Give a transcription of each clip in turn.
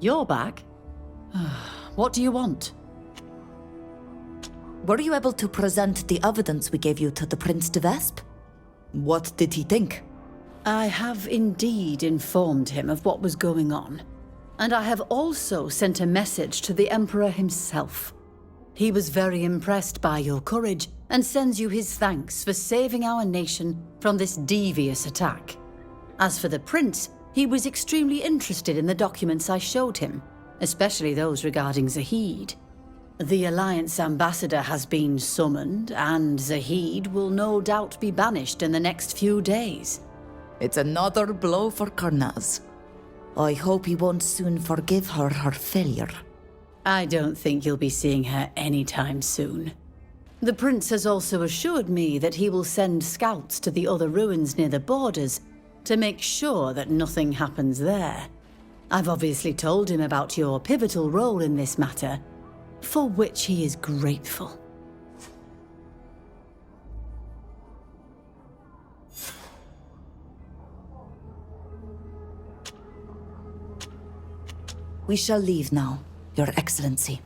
You're back? What do you want? Were you able to present the evidence we gave you to the Prince de Vespe? What did he think? I have indeed informed him of what was going on. And I have also sent a message to the Emperor himself. He was very impressed by your courage and sends you his thanks for saving our nation from this devious attack. As for the Prince, he was extremely interested in the documents I showed him, especially those regarding Zahid. The Alliance ambassador has been summoned, and Zahid will no doubt be banished in the next few days. It's another blow for Karnaz. I hope he won't soon forgive her her failure. I don't think you'll be seeing her anytime soon. The Prince has also assured me that he will send scouts to the other ruins near the borders to make sure that nothing happens there. I've obviously told him about your pivotal role in this matter, for which he is grateful. We shall leave now, Your Excellency.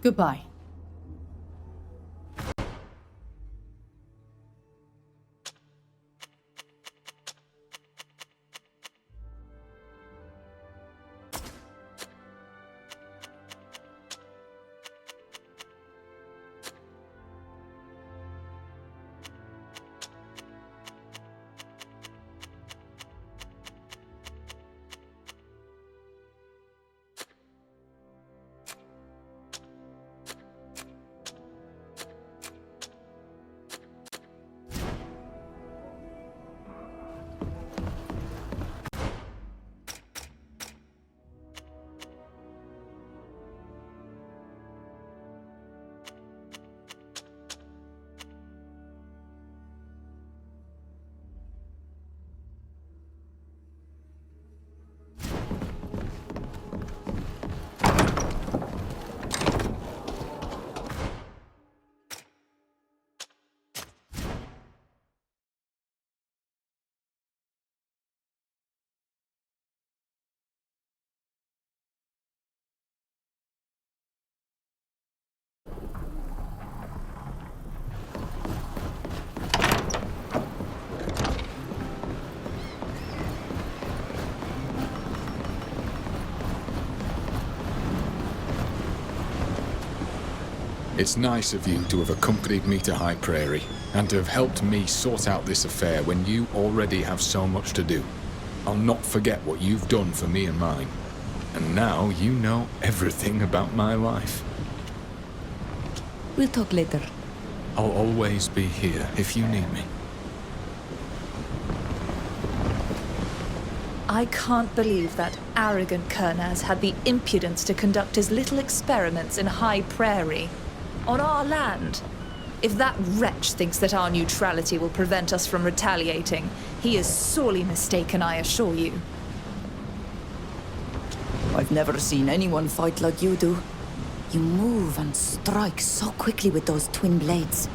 Goodbye. It's nice of you to have accompanied me to High Prairie, and to have helped me sort out this affair when you already have so much to do. I'll not forget what you've done for me and mine. And now you know everything about my life. We'll talk later. I'll always be here if you need me. I can't believe that arrogant Kurnaz had the impudence to conduct his little experiments in High Prairie. On our land. If that wretch thinks that our neutrality will prevent us from retaliating, he is sorely mistaken, I assure you. I've never seen anyone fight like you do. You move and strike so quickly with those twin blades.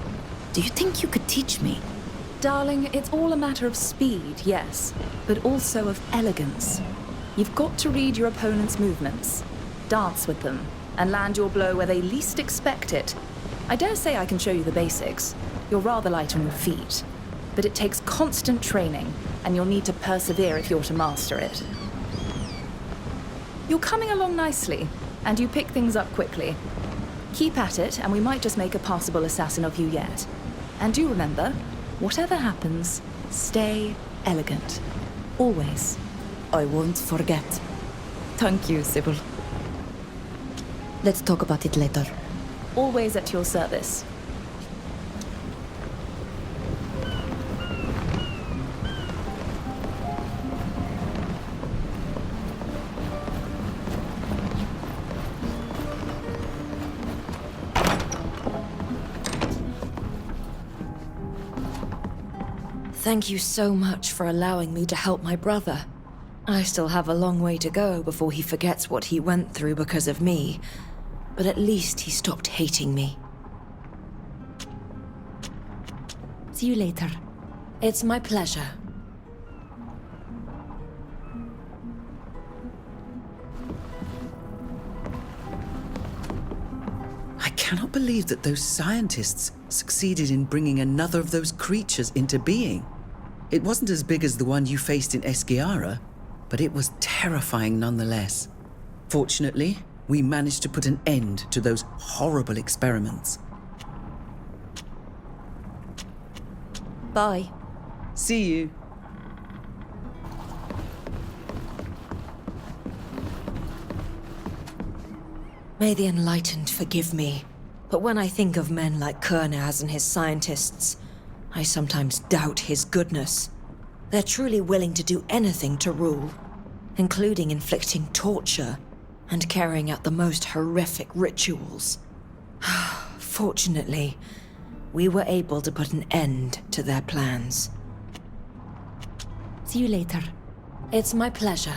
Do you think you could teach me? Darling, it's all a matter of speed, yes, but also of elegance. You've got to read your opponent's movements, dance with them, and land your blow where they least expect it. I dare say I can show you the basics. You're rather light on your feet. But it takes constant training, and you'll need to persevere if you're to master it. You're coming along nicely, and you pick things up quickly. Keep at it, and we might just make a passable assassin of you yet. And do remember, whatever happens, stay elegant. Always. I won't forget. Thank you, Sybil. Let's talk about it later. Always at your service. Thank you so much for allowing me to help my brother. I still have a long way to go before he forgets what he went through because of me, but at least he stopped hating me. See you later. It's my pleasure. I cannot believe that those scientists succeeded in bringing another of those creatures into being. It wasn't as big as the one you faced in Esquiara, but it was terrifying nonetheless. Fortunately, we managed to put an end to those horrible experiments. Bye. See you. May the Enlightened forgive me, but when I think of men like Kernaz and his scientists, I sometimes doubt his goodness. They're truly willing to do anything to rule, including inflicting torture and carrying out the most horrific rituals. Fortunately, we were able to put an end to their plans. See you later. It's my pleasure.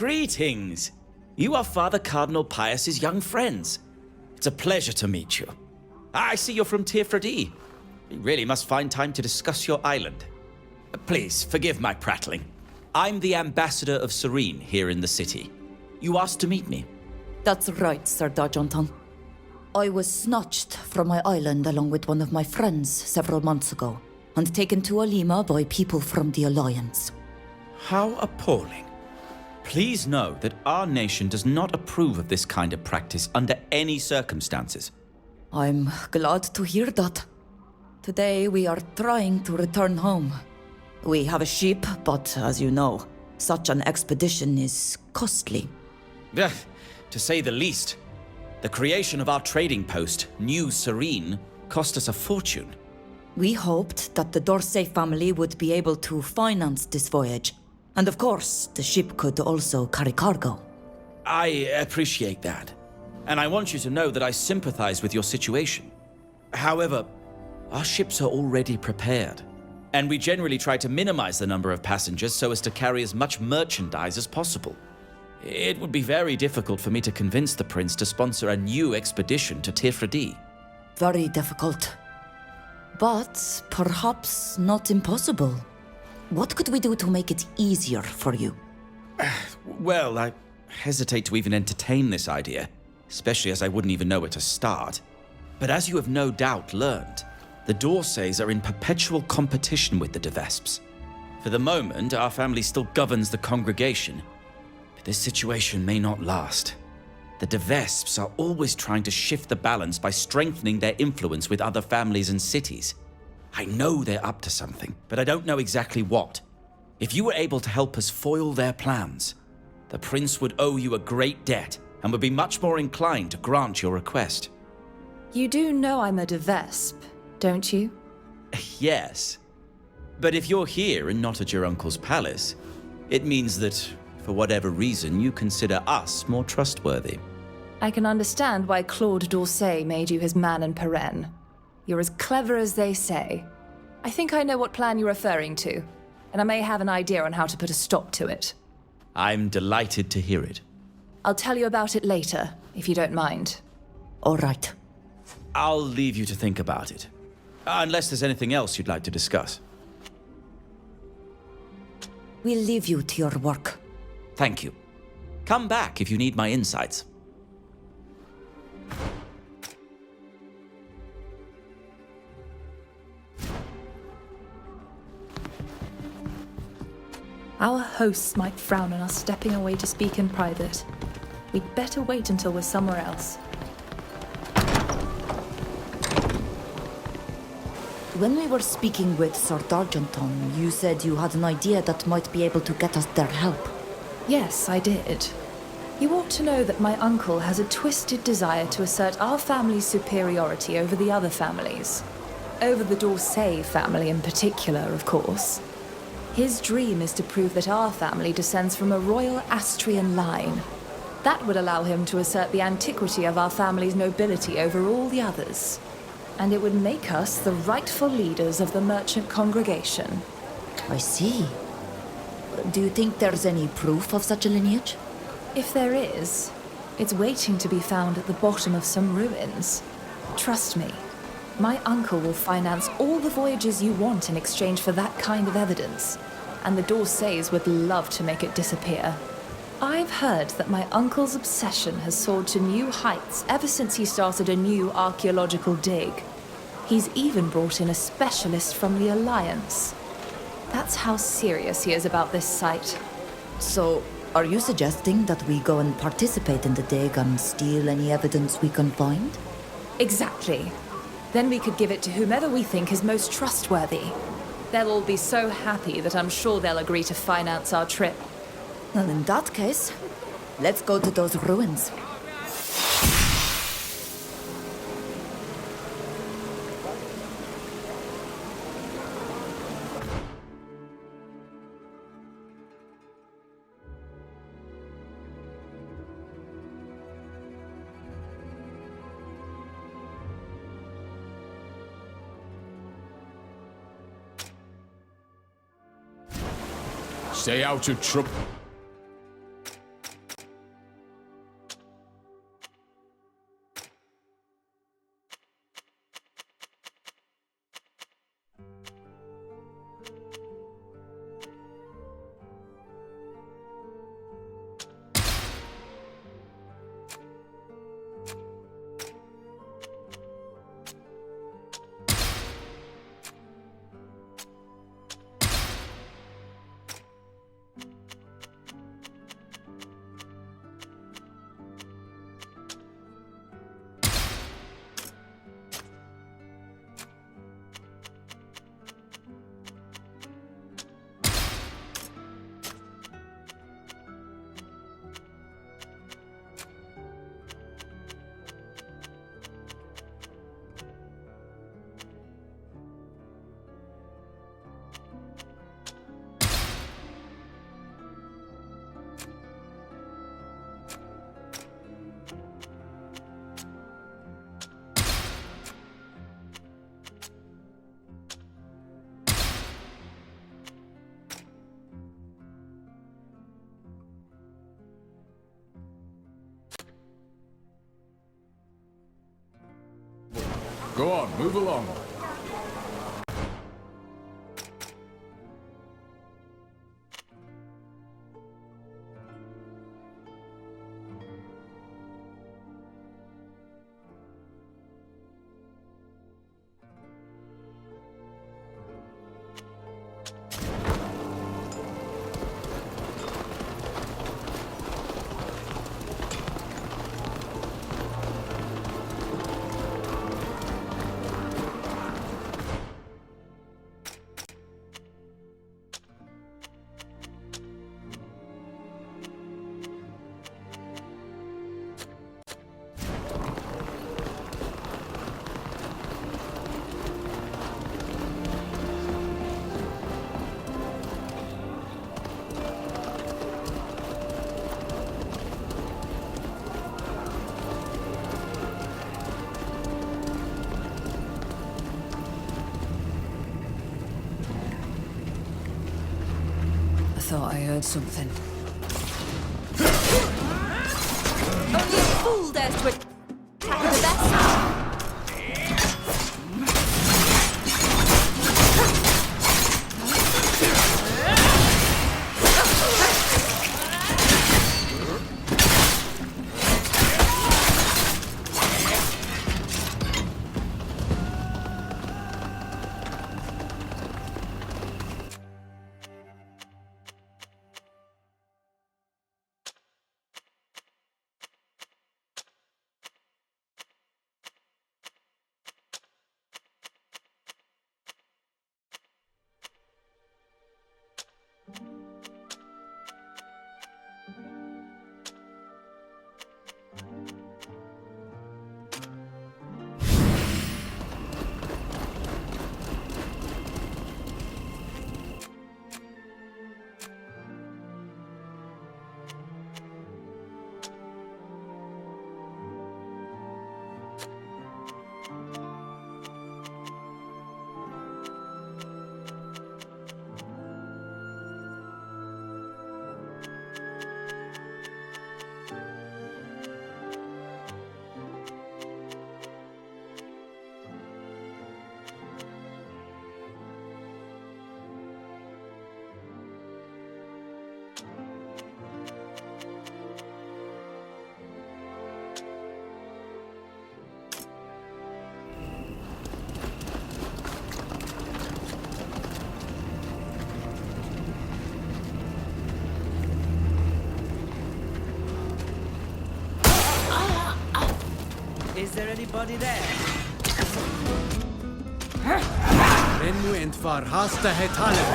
Greetings! You are Father Cardinal Pius's young friends. It's a pleasure to meet you. I see you're from Tirfredi. We really must find time to discuss your island. Please, forgive my prattling. I'm the ambassador of Serene here in the city. You asked to meet me. That's right, Sir Dargenton. I was snatched from my island along with one of my friends several months ago, and taken to Alima by people from the Alliance. How appalling. Please know that our nation does not approve of this kind of practice under any circumstances. I'm glad to hear that. Today we are trying to return home. We have a ship, but as you know, such an expedition is costly. To say the least. The creation of our trading post, New Serene, cost us a fortune. We hoped that the Dorsey family would be able to finance this voyage. And of course, the ship could also carry cargo. I appreciate that. And I want you to know that I sympathize with your situation. However, our ships are already prepared. And we generally try to minimize the number of passengers so as to carry as much merchandise as possible. It would be very difficult for me to convince the prince to sponsor a new expedition to Tirfredi. Very difficult. But perhaps not impossible. What could we do to make it easier for you? Well, I hesitate to even entertain this idea, especially as I wouldn't even know where to start. But as you have no doubt learned, the Dorseys are in perpetual competition with the De Vesps. For the moment, our family still governs the congregation, but this situation may not last. The De Vesps are always trying to shift the balance by strengthening their influence with other families and cities. I know they're up to something, but I don't know exactly what. If you were able to help us foil their plans, the prince would owe you a great debt and would be much more inclined to grant your request. You do know I'm a De Vesp, don't you? Yes. But if you're here and not at your uncle's palace, it means that, for whatever reason, you consider us more trustworthy. I can understand why Claude d'Orsay made you his man and paren. You're as clever as they say. I think I know what plan you're referring to, and I may have an idea on how to put a stop to it. I'm delighted to hear it. I'll tell you about it later, if you don't mind. All right. I'll leave you to think about it. Unless there's anything else you'd like to discuss. We'll leave you to your work. Thank you. Come back if you need my insights. Our hosts might frown on us stepping away to speak in private. We'd better wait until we're somewhere else. When we were speaking with Sir Dargenton, you said you had an idea that might be able to get us their help. Yes, I did. You ought to know that my uncle has a twisted desire to assert our family's superiority over the other families. Over the Dorsey family in particular, of course. His dream is to prove that our family descends from a royal Astrian line. That would allow him to assert the antiquity of our family's nobility over all the others. And it would make us the rightful leaders of the merchant congregation. I see. Do you think there's any proof of such a lineage? If there is, it's waiting to be found at the bottom of some ruins. Trust me, my uncle will finance all the voyages you want in exchange for that kind of evidence, and the Dorseys would love to make it disappear. I've heard that my uncle's obsession has soared to new heights ever since he started a new archaeological dig. He's even brought in a specialist from the Alliance. That's how serious he is about this site. So, are you suggesting that we go and participate in the dig and steal any evidence we can find? Exactly. Then we could give it to whomever we think is most trustworthy. They'll all be so happy that I'm sure they'll agree to finance our trip. Well, in that case, let's go to those ruins. Stay out of trouble. Go on, move along. I thought I heard something. Only a fool dares to attack the best. Is there anybody there? Renwent var hasta hetalet.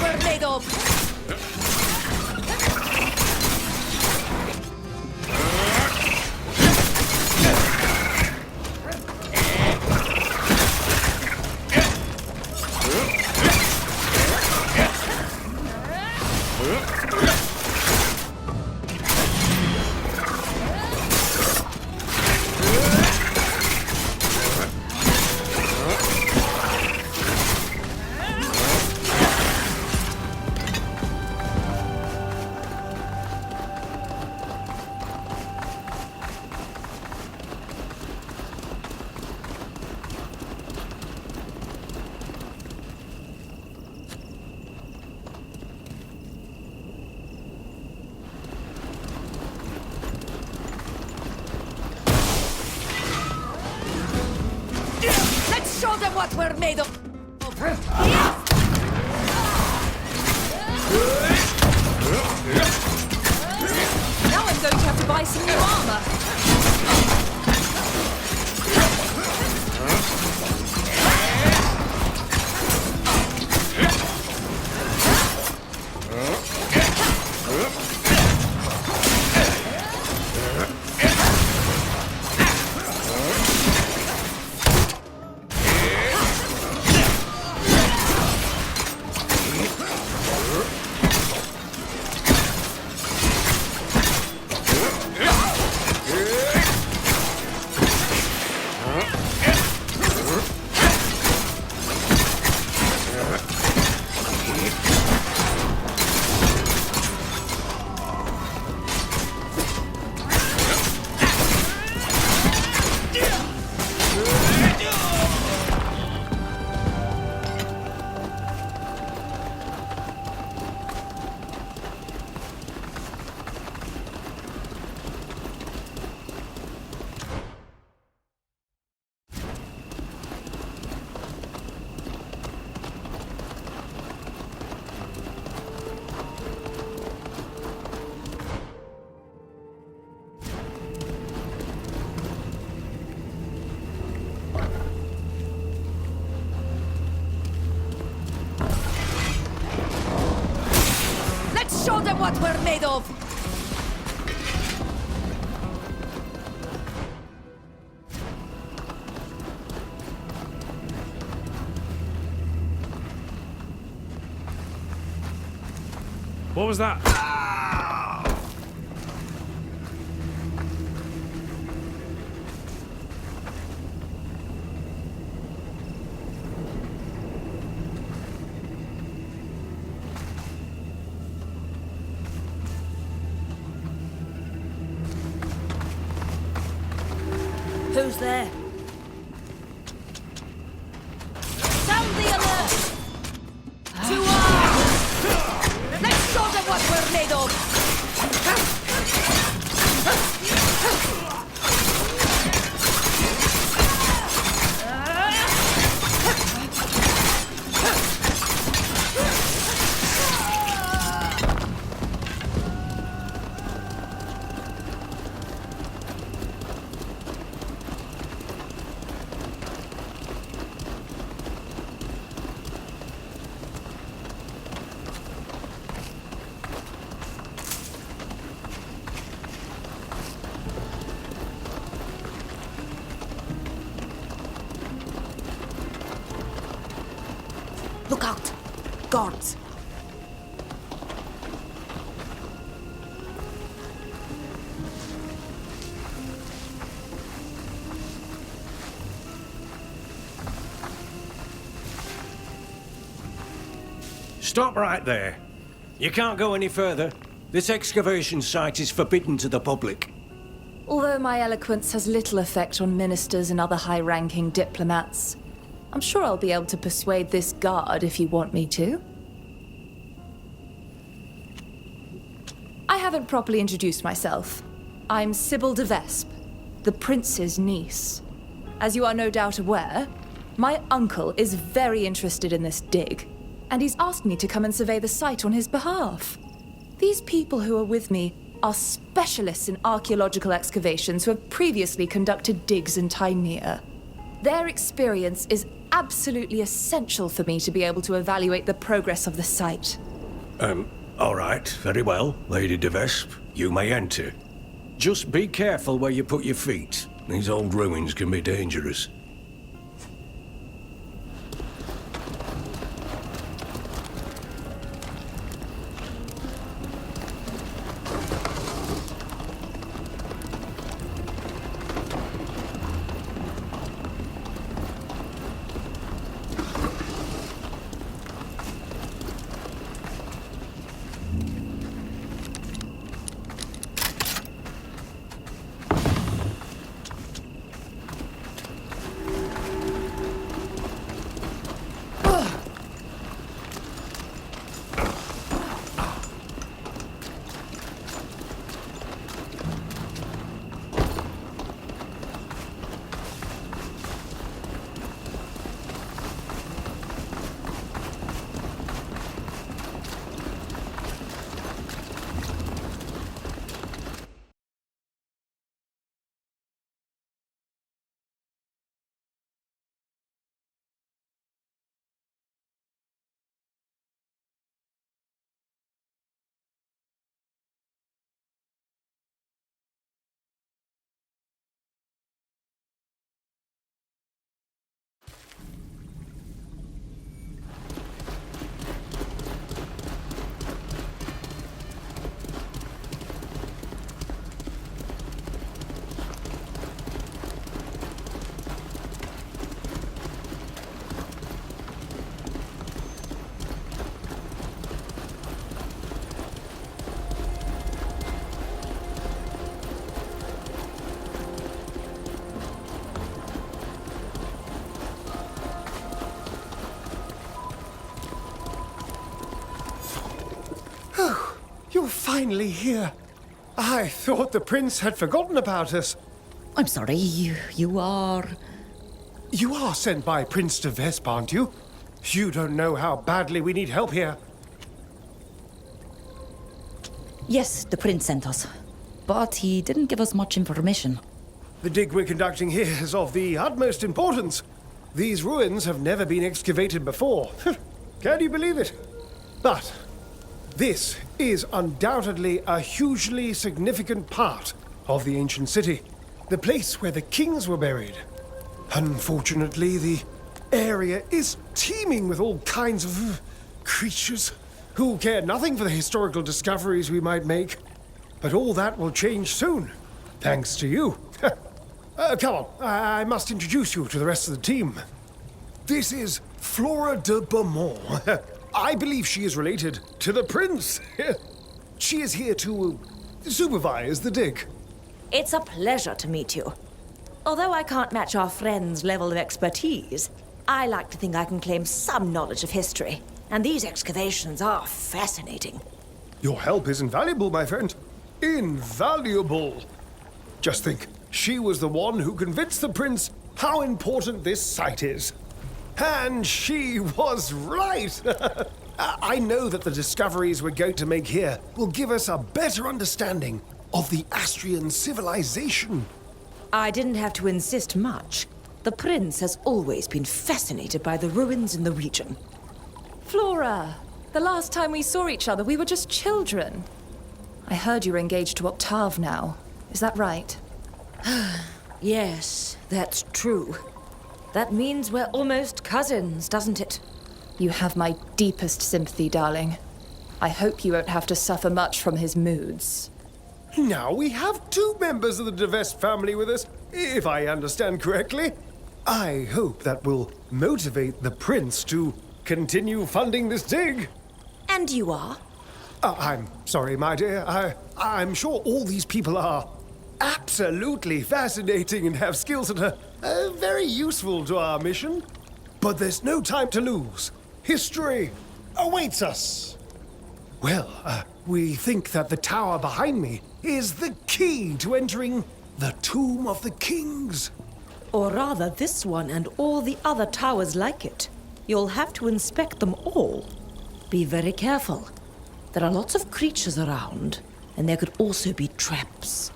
We're made of. what we're made of. Now I'm going to have to buy some new armor. Show them what we're made of! What was that? Who's there? Sound the alert! To arms! Let's show them what we're made of! Look out! Guards! Stop right there. You can't go any further. This excavation site is forbidden to the public. Although my eloquence has little effect on ministers and other high-ranking diplomats, I'm sure I'll be able to persuade this guard if you want me to. I haven't properly introduced myself. I'm Sybil de Vespe, the prince's niece. As you are no doubt aware, my uncle is very interested in this dig, and he's asked me to come and survey the site on his behalf. These people who are with me are specialists in archaeological excavations who have previously conducted digs in Taimir. Their experience is absolutely essential for me to be able to evaluate the progress of the site. All right, very well, Lady de Vespe. You may enter. Just be careful where you put your feet. These old ruins can be dangerous. You're finally here. I thought the prince had forgotten about us. I'm sorry, you are... You are sent by Prince de Vesp, aren't you? You don't know how badly we need help here. Yes, the prince sent us. But he didn't give us much information. The dig we're conducting here is of the utmost importance. These ruins have never been excavated before. Can you believe it? But this is undoubtedly a hugely significant part of the ancient city. The place where the kings were buried. Unfortunately, the area is teeming with all kinds of creatures who care nothing for the historical discoveries we might make. But all that will change soon, thanks to you. Come on, I must introduce you to the rest of the team. This is Flora de Beaumont. I believe she is related to the prince. She is here to supervise the dig. It's a pleasure to meet you. Although I can't match our friend's level of expertise, I like to think I can claim some knowledge of history. And these excavations are fascinating. Your help is invaluable, my friend. Invaluable. Just think, she was the one who convinced the prince how important this site is. And she was right. I know that the discoveries we're going to make here will give us a better understanding of the Astrian civilization. I didn't have to insist much. The prince has always been fascinated by the ruins in the region. Flora, the last time we saw each other, we were just children. I heard you're engaged to Octave now. Is that right? Yes, that's true. That means we're almost cousins, doesn't it? You have my deepest sympathy, darling. I hope you won't have to suffer much from his moods. Now we have 2 members of the de Vesp family with us, if I understand correctly. I hope that will motivate the prince to continue funding this dig. And you are? I'm sorry, my dear. I'm sure all these people are absolutely fascinating and have skills that are very useful to our mission. But there's no time to lose. History awaits us. Well, we think that the tower behind me is the key to entering the Tomb of the Kings. Or rather, this one and all the other towers like it. You'll have to inspect them all. Be very careful. There are lots of creatures around, and there could also be traps.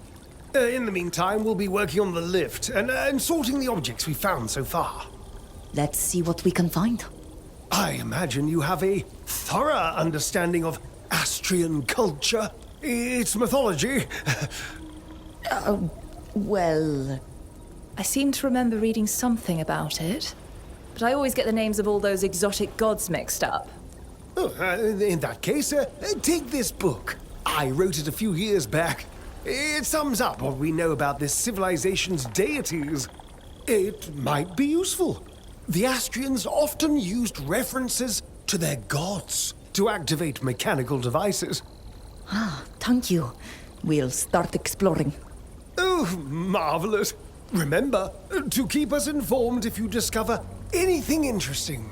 In the meantime, we'll be working on the lift and sorting the objects we found so far. Let's see what we can find. I imagine you have a thorough understanding of Astrian culture, its mythology. Well... I seem to remember reading something about it, but I always get the names of all those exotic gods mixed up. Oh, in that case, take this book. I wrote it a few years back. It sums up what we know about this civilization's deities. It might be useful. The Astrians often used references to their gods to activate mechanical devices. Ah, thank you. We'll start exploring. Oh, marvelous. Remember to keep us informed if you discover anything interesting.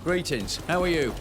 Greetings, how are you?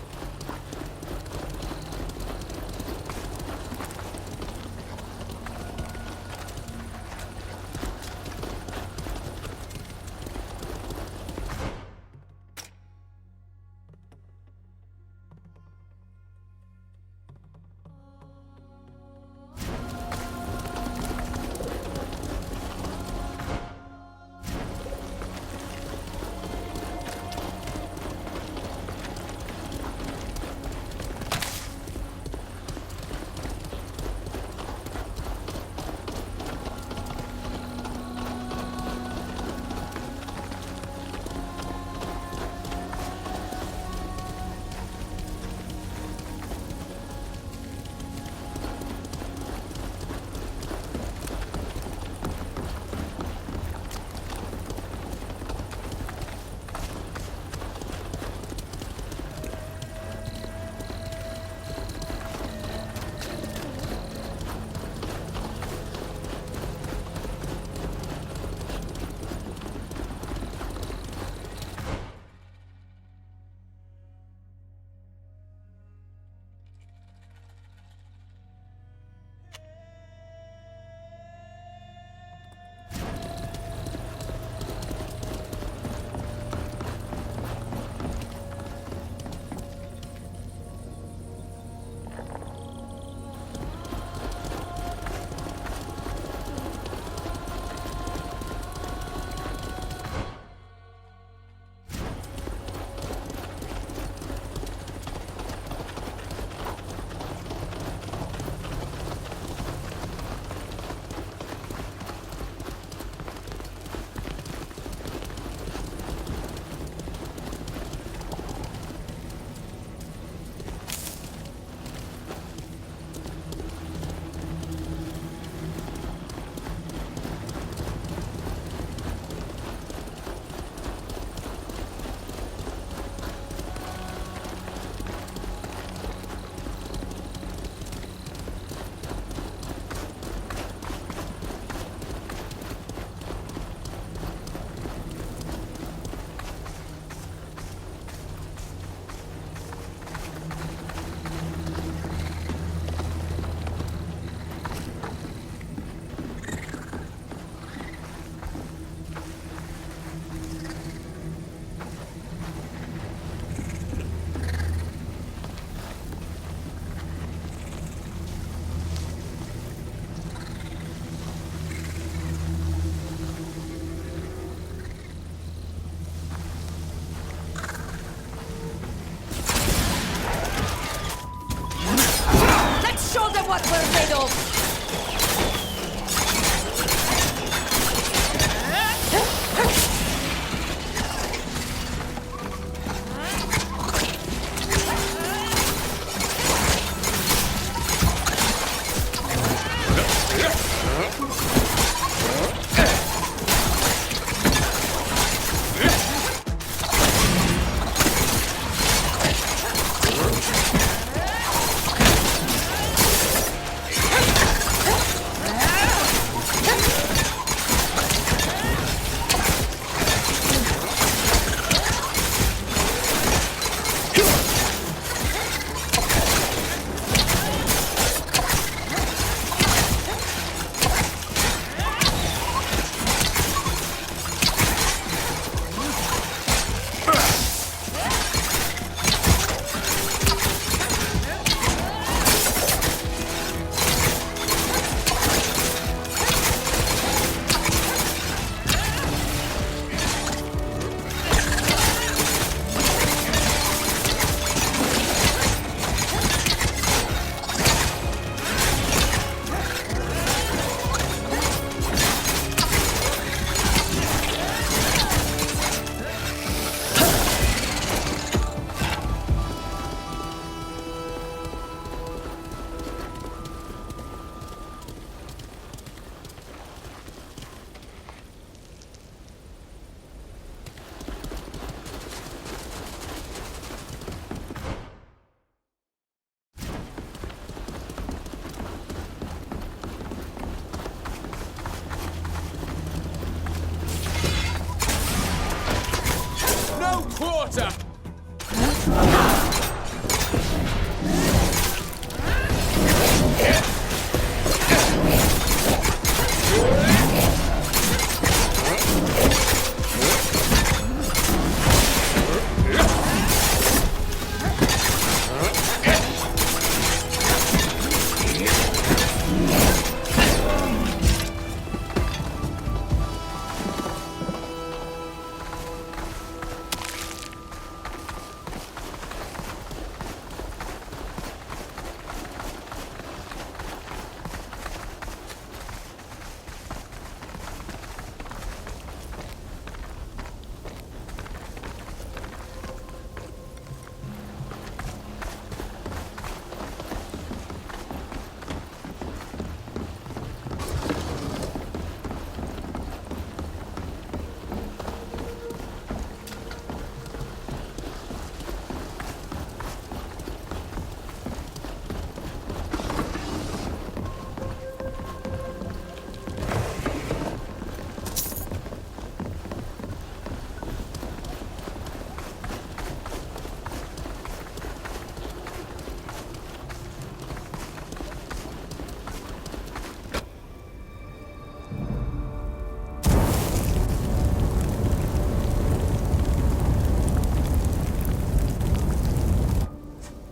water!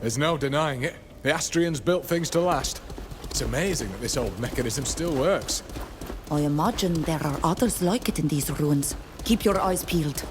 There's no denying it. The Astrians built things to last. It's amazing that this old mechanism still works. I imagine there are others like it in these ruins. Keep your eyes peeled.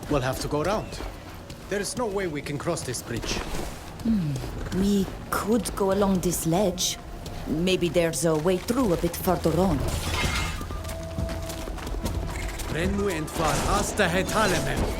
We'll have to go around. There is no way we can cross this bridge. We could go along this ledge. Maybe there's a way through a bit further on. Renmu and Far Asta het Halemem.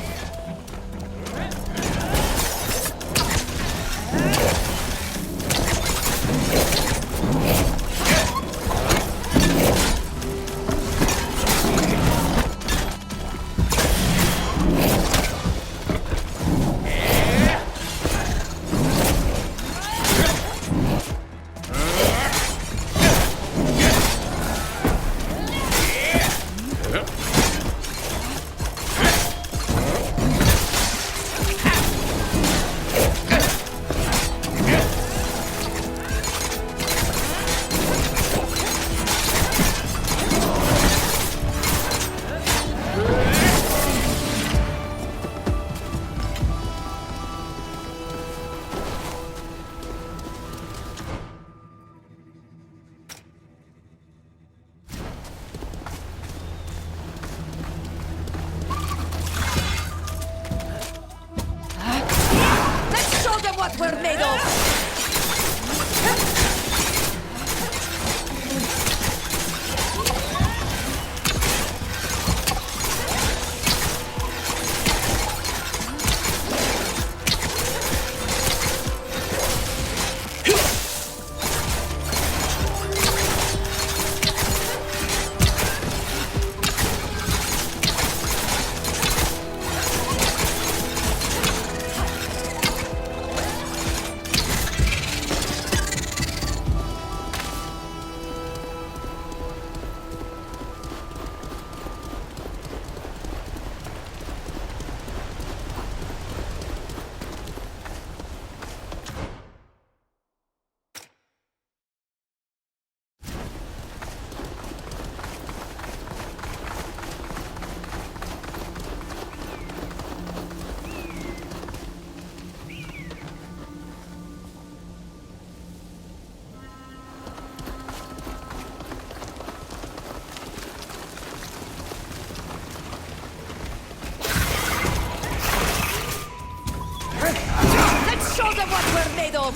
made of.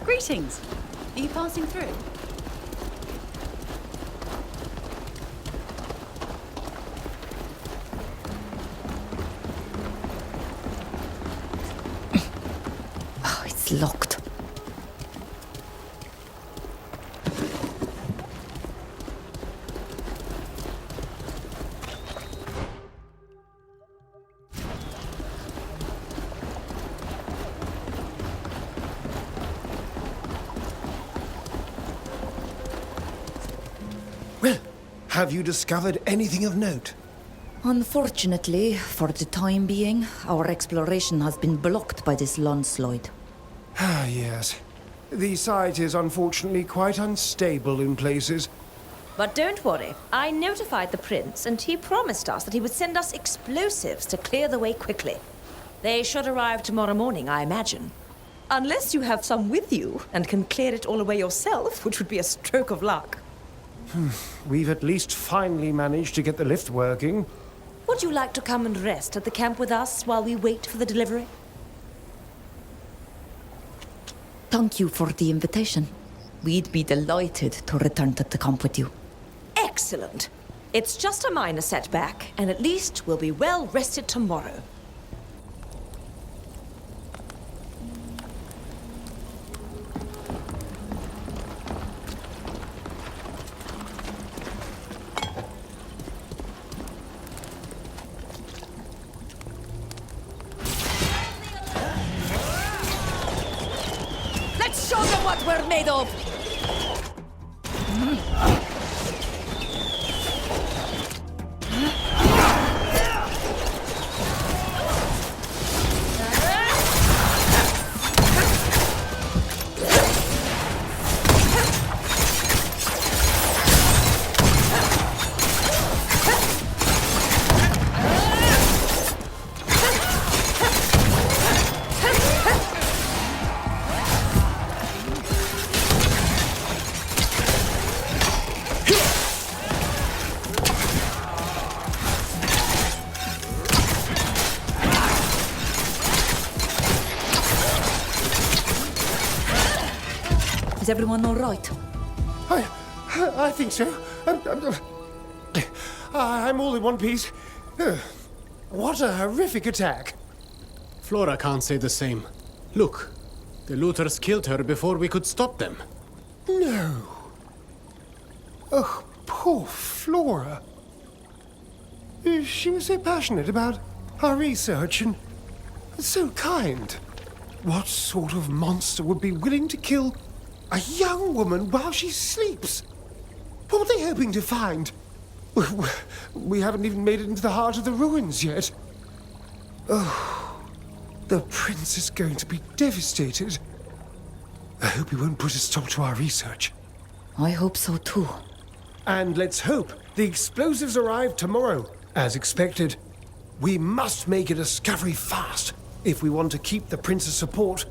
Greetings. Are you passing through? Oh, it's locked. Well, have you discovered anything of note? Unfortunately, for the time being, our exploration has been blocked by this landslide. Ah, yes. The site is unfortunately quite unstable in places. But don't worry, I notified the prince and he promised us that he would send us explosives to clear the way quickly. They should arrive tomorrow morning, I imagine. Unless you have some with you and can clear it all away yourself, which would be a stroke of luck. We've at least finally managed to get the lift working. Would you like to come and rest at the camp with us while we wait for the delivery? Thank you for the invitation. We'd be delighted to return to the camp with you. Excellent. It's just a minor setback, and at least we'll be well rested tomorrow. Let's show them what we're made of! Is everyone all right? I think so. I'm all in one piece. What a horrific attack. Flora can't say the same. Look, the looters killed her before we could stop them. No. Oh, poor Flora. She was so passionate about our research and so kind. What sort of monster would be willing to kill a young woman while she sleeps? What were they hoping to find? We haven't even made it into the heart of the ruins yet. Oh, the prince is going to be devastated. I hope he won't put a stop to our research. I hope so too. And let's hope the explosives arrive tomorrow, as expected. We must make a discovery fast if we want to keep the Prince's support.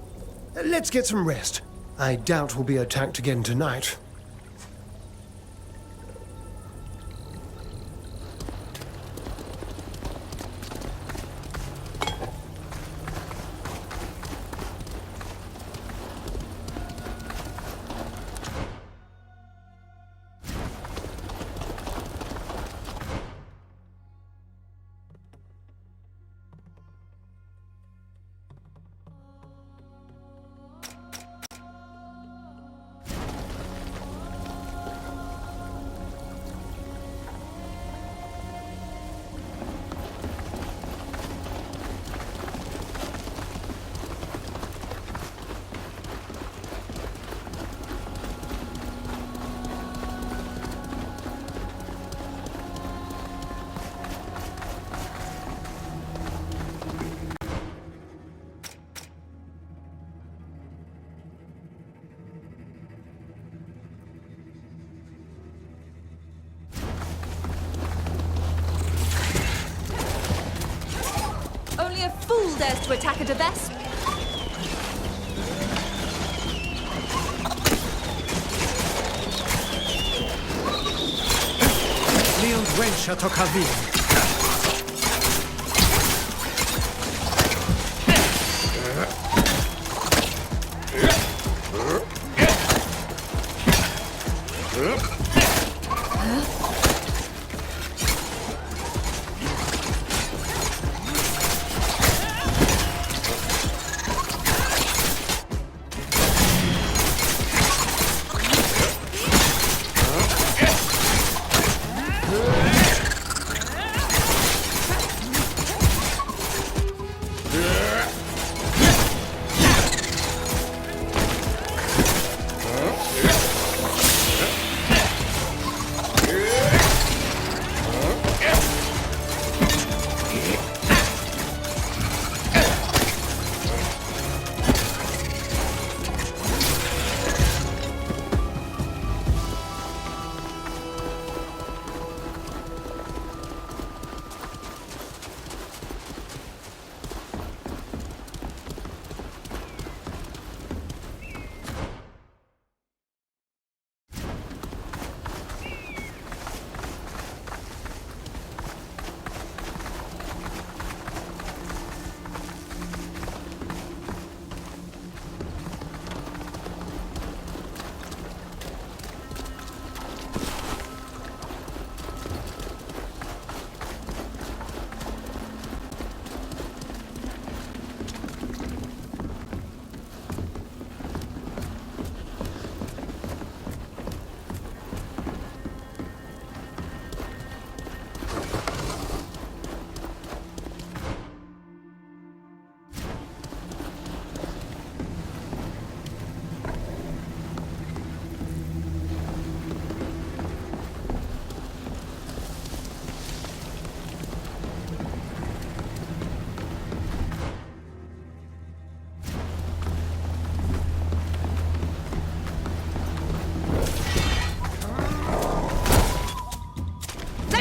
Let's get some rest. I doubt we'll be attacked again tonight. Only a fool dares to attack a Deves. Leon wench a to Calvin.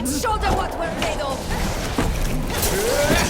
Let's show them what we're made of!